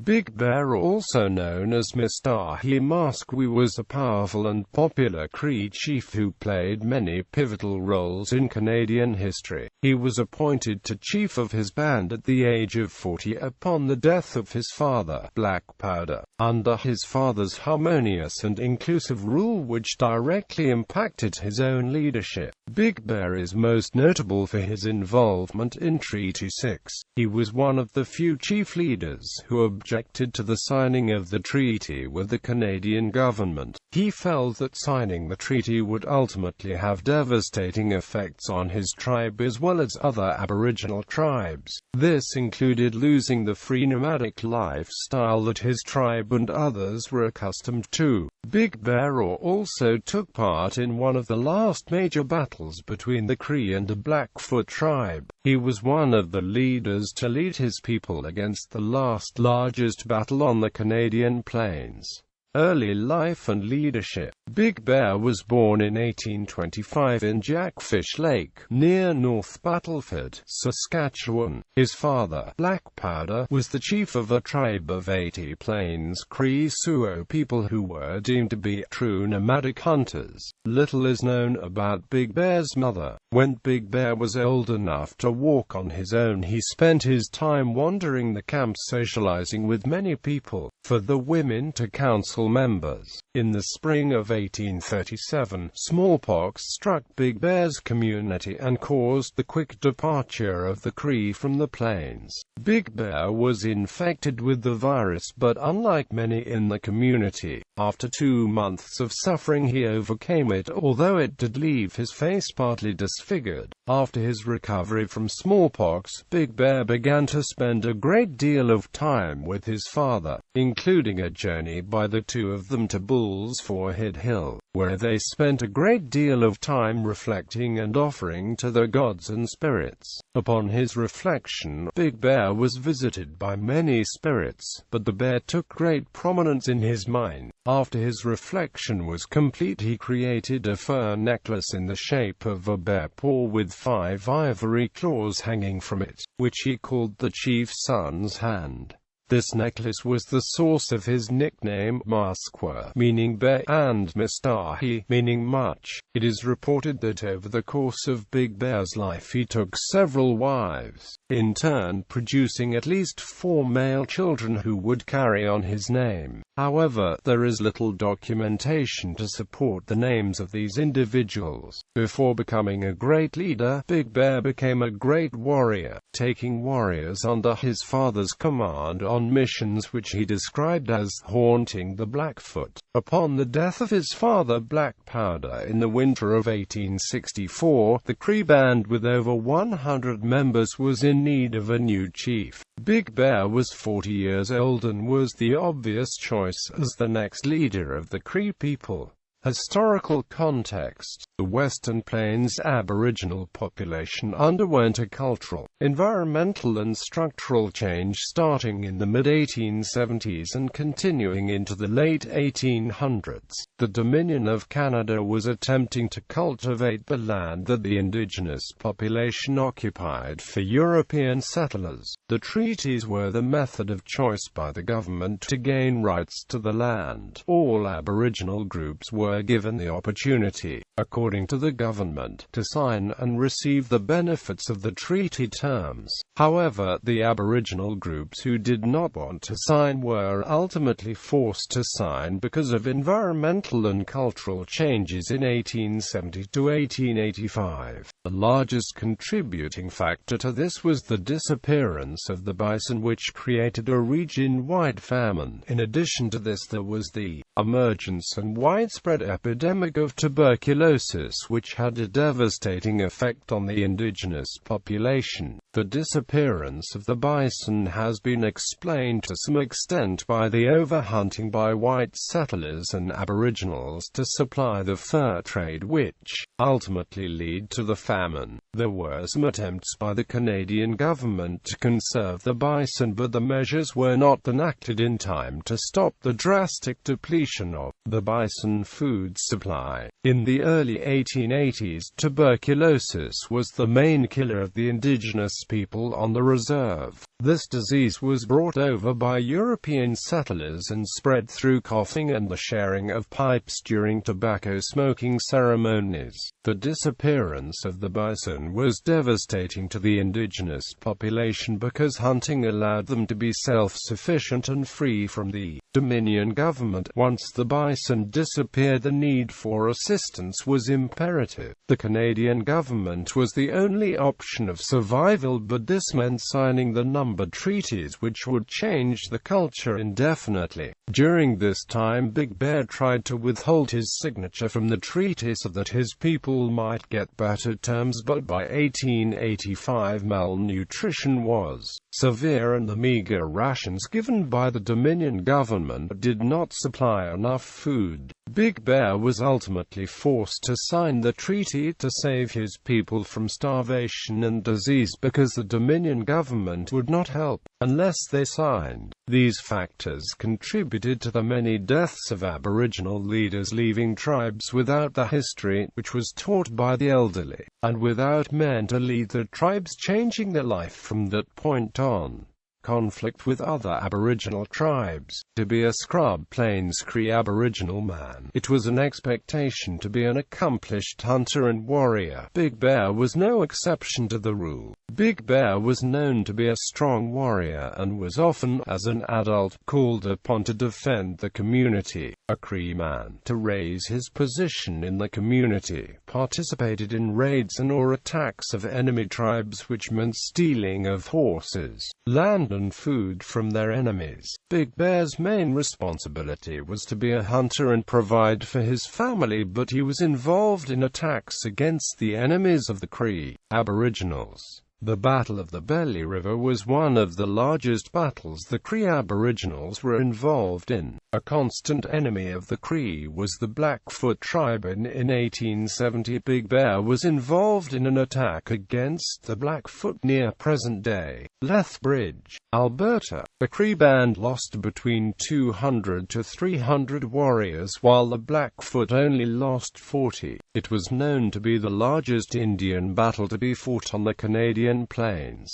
Big Bear, also known as Mistahi-maskwa, was a powerful and popular Cree chief who played many pivotal roles in Canadian history. He was appointed to chief of his band at the age of 40 upon the death of his father, Black Powder, under his father's harmonious and inclusive rule which directly impacted his own leadership. Big Bear is most notable for his involvement in Treaty 6. He was one of the few chief leaders who objected to the signing of the treaty with the Canadian government. He felt that signing the treaty would ultimately have devastating effects on his tribe as well as other Aboriginal tribes. This included losing the free nomadic lifestyle that his tribe and others were accustomed to. Big Bear also took part in one of the last major battles between the Cree and the Blackfoot tribe. He was one of the leaders to lead his people against the largest battle on the Canadian plains. Early life and leadership. Big Bear was born in 1825 in Jackfish Lake, near North Battleford, Saskatchewan. His father, Black Powder, was the chief of a tribe of 80 Plains Cree Suo people who were deemed to be true nomadic hunters. Little is known about Big Bear's mother. When Big Bear was old enough to walk on his own, he spent his time wandering the camp socializing with many people. For the women to council members. In the spring of 1837, smallpox struck Big Bear's community and caused the quick departure of the Cree from the plains. Big Bear was infected with the virus, but unlike many in the community, after 2 months of suffering he overcame it, although it did leave his face partly disfigured. After his recovery from smallpox, Big Bear began to spend a great deal of time with his father, including a journey by the two of them to Buell's Forehead Hill, where they spent a great deal of time reflecting and offering to their gods and spirits. Upon his reflection, Big Bear was visited by many spirits, but the bear took great prominence in his mind. After his reflection was complete, he created a fur necklace in the shape of a bear paw with 5 ivory claws hanging from it, which he called the chief's son's hand. This necklace was the source of his nickname Maskwa, meaning bear, and Mistahi, meaning much. It is reported that over the course of Big Bear's life he took several wives, in turn producing at least 4 male children who would carry on his name. However, there is little documentation to support the names of these individuals. Before becoming a great leader, Big Bear became a great warrior, taking warriors under his father's command on missions which he described as haunting the Blackfoot. Upon the death of his father Black Powder in the winter of 1864, the Cree band with over 100 members was in need of a new chief. Big Bear was 40 years old and was the obvious choice as the next leader of the Cree people. Historical context. The Western Plains Aboriginal population underwent a cultural, environmental and structural change starting in the mid-1870s and continuing into the late 1800s. The Dominion of Canada was attempting to cultivate the land that the indigenous population occupied for European settlers. The treaties were the method of choice by the government to gain rights to the land. All Aboriginal groups were given the opportunity, according to the government, to sign and receive the benefits of the treaty terms. However, the Aboriginal groups who did not want to sign were ultimately forced to sign because of environmental and cultural changes in 1870 to 1885. The largest contributing factor to this was the disappearance of the bison, which created a region-wide famine. In addition to this, there was the emergence and widespread epidemic of tuberculosis, which had a devastating effect on the indigenous population. The disappearance of the bison has been explained to some extent by the overhunting by white settlers and Aboriginals to supply the fur trade, which ultimately led to the famine. There were some attempts by the Canadian government to conserve the bison, but the measures were not enacted in time to stop the drastic depletion of the bison food supply. In the early 1880s, tuberculosis was the main killer of the indigenous people on the reserve. This disease was brought over by European settlers and spread through coughing and the sharing of pipes during tobacco smoking ceremonies. The disappearance of the bison was devastating to the indigenous population because hunting allowed them to be self-sufficient and free from the Dominion government. Once the bison disappeared, the need for assistance was imperative. The Canadian government was the only option of survival, but this meant signing the numbered treaties which would change the culture indefinitely. During this time, Big Bear tried to withhold his signature from the treaty so that his people might get better terms, but by 1885 malnutrition was severe and the meager rations given by the Dominion government did not supply enough food. Big Bear was ultimately forced to sign the treaty to save his people from starvation and disease because the Dominion government would not help unless they signed. These factors contributed to the many deaths of Aboriginal leaders, leaving tribes without the history which was taught by the elderly, and without men to lead the tribes, changing their life from that point on. Conflict with other Aboriginal tribes. To be a Scrub Plains Cree Aboriginal man, it was an expectation to be an accomplished hunter and warrior. Big Bear was no exception to the rule. Big Bear was known to be a strong warrior and was often, as an adult, called upon to defend the community. A Cree man, to raise his position in the community, participated in raids and or attacks of enemy tribes, which meant stealing of horses, land and food from their enemies. Big Bear's main responsibility was to be a hunter and provide for his family, but he was involved in attacks against the enemies of the Cree Aboriginals. The Battle of the Belly River was one of the largest battles the Cree Aboriginals were involved in. A constant enemy of the Cree was the Blackfoot tribe. In 1870, Big Bear was involved in an attack against the Blackfoot near present-day Lethbridge, Alberta. The Cree band lost between 200 to 300 warriors, while the Blackfoot only lost 40. It was known to be the largest Indian battle to be fought on the Canadian plains.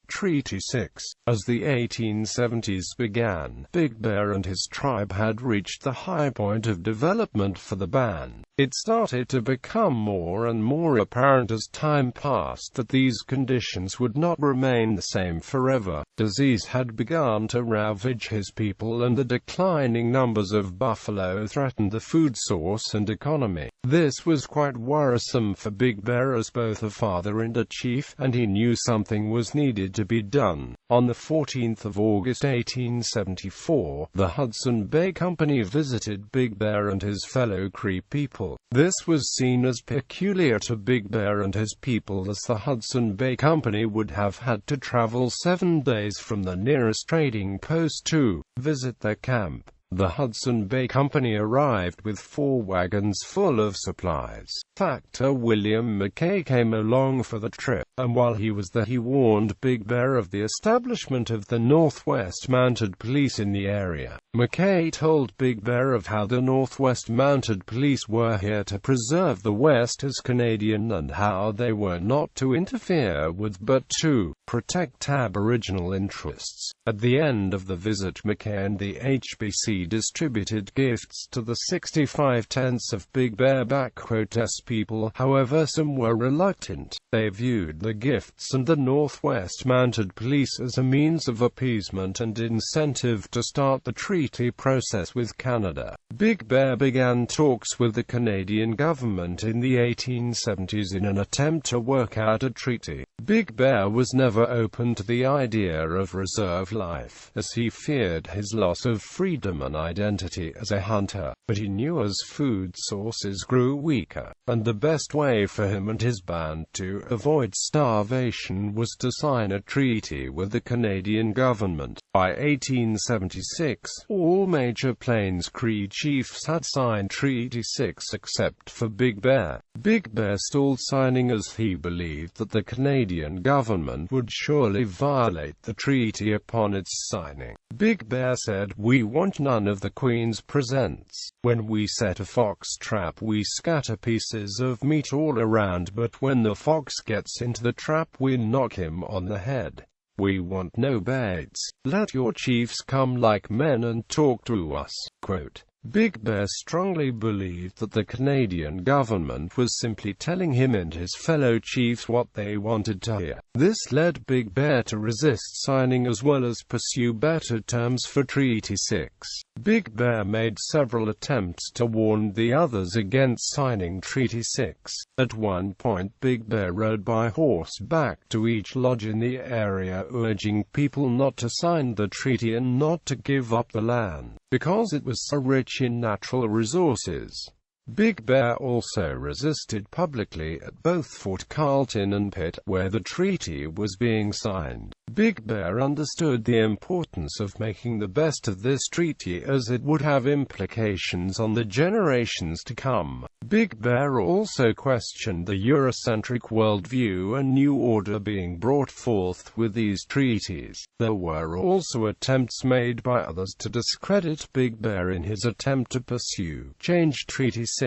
Treaty 6. As the 1870s began, Big Bear and his tribe had reached the high point of development for the band. It started to become more and more apparent as time passed that these conditions would not remain the same forever. Disease had begun to ravage his people, and the declining numbers of buffalo threatened the food source and economy. This was quite worrisome for Big Bear as both a father and a chief, and he knew something was needed to be done. On the 14th of August 1874, the Hudson Bay Company visited Big Bear and his fellow Cree people. This was seen as peculiar to Big Bear and his people, as the Hudson Bay Company would have had to travel 7 days from the nearest trading post to visit their camp. The Hudson Bay Company arrived with 4 wagons full of supplies. Factor William Mackay came along for the trip, and while he was there he warned Big Bear of the establishment of the Northwest Mounted Police in the area. Mackay told Big Bear of how the Northwest Mounted Police were here to preserve the West as Canadian, and how they were not to interfere with but to protect Aboriginal interests. At the end of the visit, Mackay and the HBC distributed gifts to the 65 tents of Big Bear people. However, some were reluctant. They viewed the gifts and the Northwest Mounted Police as a means of appeasement and incentive to start the treaty process with Canada. Big Bear began talks with the Canadian government in the 1870s in an attempt to work out a treaty. Big Bear was never open to the idea of reserve life, as he feared his loss of freedom and identity as a hunter, but he knew as food sources grew weaker, and the best way for him and his band to avoid starvation was to sign a treaty with the Canadian government. By 1876, all major Plains Cree chiefs had signed Treaty 6 except for Big Bear. Big Bear stalled signing as he believed that the Canadian government would would surely violate the treaty upon its signing. Big Bear said, "We want none of the Queen's presents. When we set a fox trap we scatter pieces of meat all around, but when the fox gets into the trap we knock him on the head. We want no baits. Let your chiefs come like men and talk to us." Quote. Big Bear strongly believed that the Canadian government was simply telling him and his fellow chiefs what they wanted to hear. This led Big Bear to resist signing as well as pursue better terms for Treaty 6. Big Bear made several attempts to warn the others against signing Treaty 6. At one point Big Bear rode by horseback to each lodge in the area urging people not to sign the treaty and not to give up the land, because it was so rich in natural resources. Big Bear also resisted publicly at both Fort Carlton and Pitt, where the treaty was being signed. Big Bear understood the importance of making the best of this treaty, as it would have implications on the generations to come. Big Bear also questioned the Eurocentric worldview and new order being brought forth with these treaties. There were also attempts made by others to discredit Big Bear in his attempt to pursue change Treaty 6.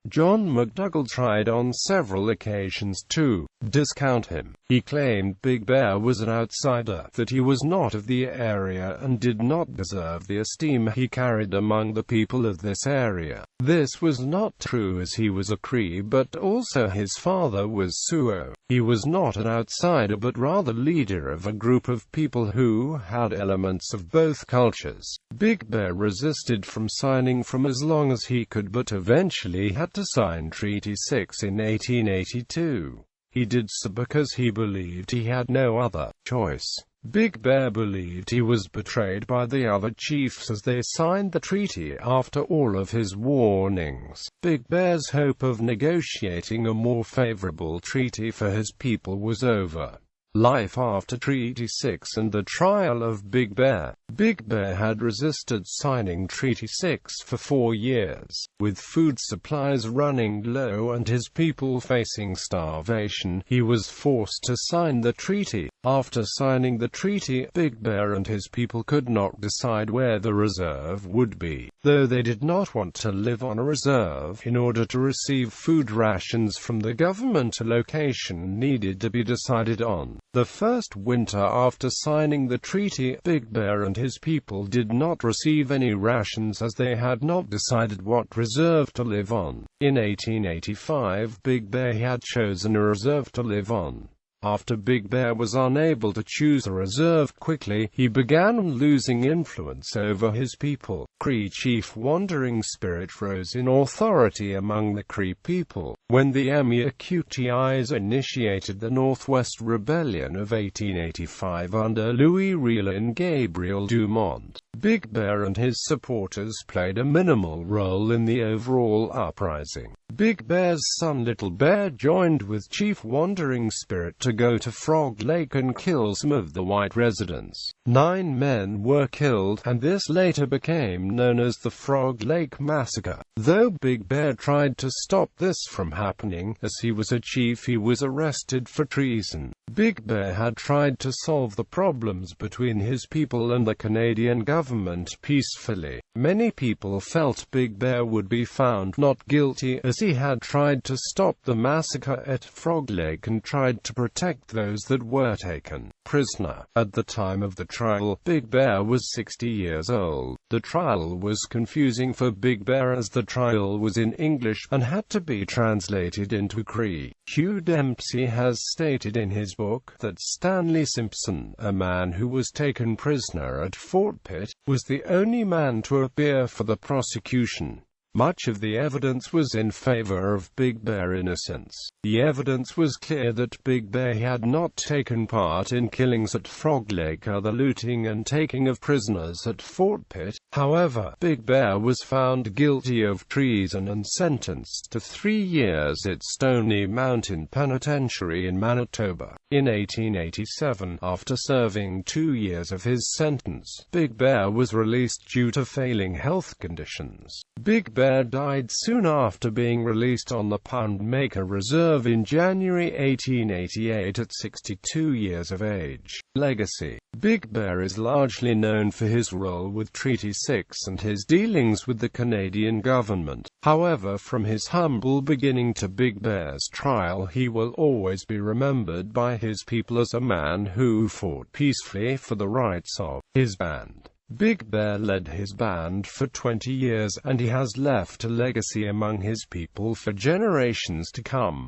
John McDougall tried on several occasions to discount him. He claimed Big Bear was an outsider, that he was not of the area and did not deserve the esteem he carried among the people of this area. This was not true, as he was a Cree, but also his father was Suo. He was not an outsider but rather leader of a group of people who had elements of both cultures. Big Bear resisted from signing for as long as he could, but eventually had to sign Treaty 6 in 1882. He did so because he believed he had no other choice. Big Bear believed he was betrayed by the other chiefs as they signed the treaty after all of his warnings. Big Bear's hope of negotiating a more favorable treaty for his people was over. Life after Treaty 6 and the trial of Big Bear. Big Bear had resisted signing Treaty 6 for 4 years. With food supplies running low and his people facing starvation, he was forced to sign the treaty. After signing the treaty, Big Bear and his people could not decide where the reserve would be, though they did not want to live on a reserve. In order to receive food rations from the government, a location needed to be decided on. The first winter after signing the treaty, Big Bear and his people did not receive any rations as they had not decided what reserve to live on. In 1885, Big Bear had chosen a reserve to live on. After Big Bear was unable to choose a reserve quickly, he began losing influence over his people. Cree chief Wandering Spirit rose in authority among the Cree people. When the Emir Qtis initiated the Northwest Rebellion of 1885 under Louis Riel and Gabriel Dumont, Big Bear and his supporters played a minimal role in the overall uprising. Big Bear's son Little Bear joined with Chief Wandering Spirit to go to Frog Lake and kill some of the white residents. 9 men were killed, and this later became known as the Frog Lake Massacre. Though Big Bear tried to stop this from happening, as he was a chief, he was arrested for treason. Big Bear had tried to solve the problems between his people and the Canadian government peacefully. Many people felt Big Bear would be found not guilty, as he had tried to stop the massacre at Frog Lake and tried to protect those that were taken prisoner. At the time of the trial, Big Bear was 60 years old. The trial was confusing for Big Bear as the trial was in English and had to be translated into Cree. Hugh Dempsey has stated in his book that Stanley Simpson, a man who was taken prisoner at Fort Pitt, was the only man to appear for the prosecution. Much of the evidence was in favor of Big Bear's innocence. The evidence was clear that Big Bear had not taken part in killings at Frog Lake or the looting and taking of prisoners at Fort Pitt. However, Big Bear was found guilty of treason and sentenced to 3 years at Stony Mountain Penitentiary in Manitoba. In 1887, after serving 2 years of his sentence, Big Bear was released due to failing health conditions. Big Bear Bear died soon after being released on the Poundmaker Reserve in January 1888 at 62 years of age. Legacy. Big Bear is largely known for his role with Treaty 6 and his dealings with the Canadian government. However, from his humble beginning to Big Bear's trial, he will always be remembered by his people as a man who fought peacefully for the rights of his band. Big Bear led his band for 20 years, and he has left a legacy among his people for generations to come.